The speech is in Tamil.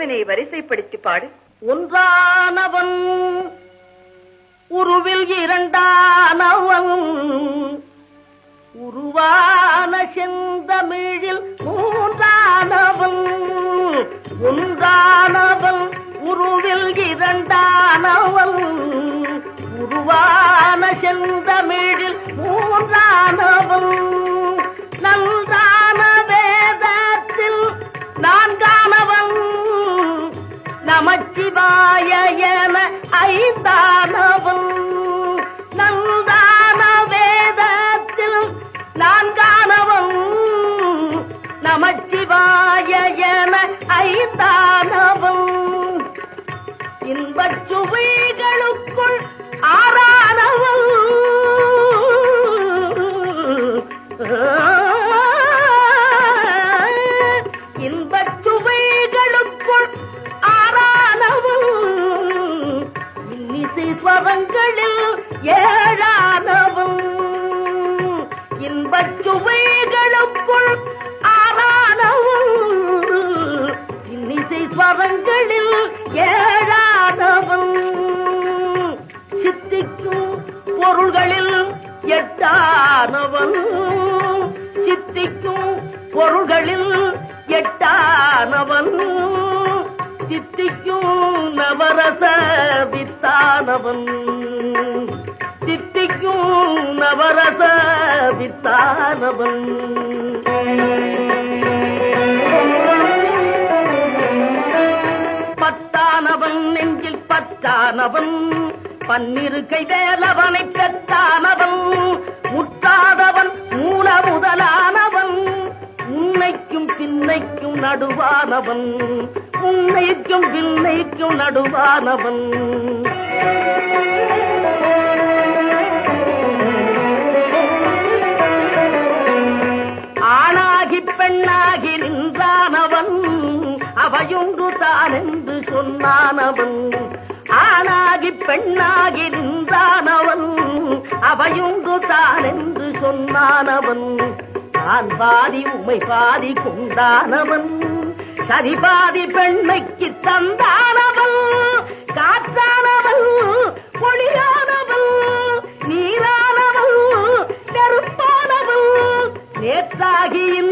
இறைவனை வரிசைப்படுத்தி பாடு. ஒன்றானவன் உருவில் இரண்டானவன் உருவான செந்தமிழில் மூன்றானவன் ஒன்றானவன் உருவில் இரண்டானவன் உருவான செந்தமிழில் மூன்றானவன் நன்றான வேதத்தில் நான்கானவன் நமச்சிவாய என ஐந்தானவன் நன்றான வேதத்தில் நான்கானவன் நமச்சிவாய என ஐந்தானவன் இன்பச் சுவைகளுக்குள் ஆறானவன் இன்பச் சுவைகளுக்குள் ஆறானவன் இன்னிசை ஸ்வரங்களில் ஏழானவன் இன்பச் சுவைகளுக்குள் ஆறானவன் இன்னிசை ஸ்வரங்களில் ஏழானவன் சித்திக்கும் பொருள்களில் எட்டானவன் சித்திக்கும் பொருள்களில் எட்டானவன் சித்திக்கும் நவரச வித்தானவன் சித்திக்கும் நவரச வித்தானவன் பத்தானவன் நெஞ்சில் பத்தானவன் பன்னிரு கை வேலவனை பெற்றானவன் முட்டாதவன் மூல முதலானவன் உன்னைக்கும் பின்னைக்கும் நடுவானவன் உன்னைக்கும் பின்னைக்கும் நடுவானவன் ஆணாகி பெண்ணாகி நின்றானவன் அவையொன்று தான் என்று சொன்னானவன் ஆணாகி பெண்ணாகி நின்றானவன் அவையொன்று தான் என்று சொன்னானவன் நான் பாதி உமை பாதி கொண்டானவன் சரிபாதி பெண்மைக்கு தந்தானவன் காற்றானவன் ஒளியானவன் நீரானவன் நெருப்பானவன் நேற்றாகியின்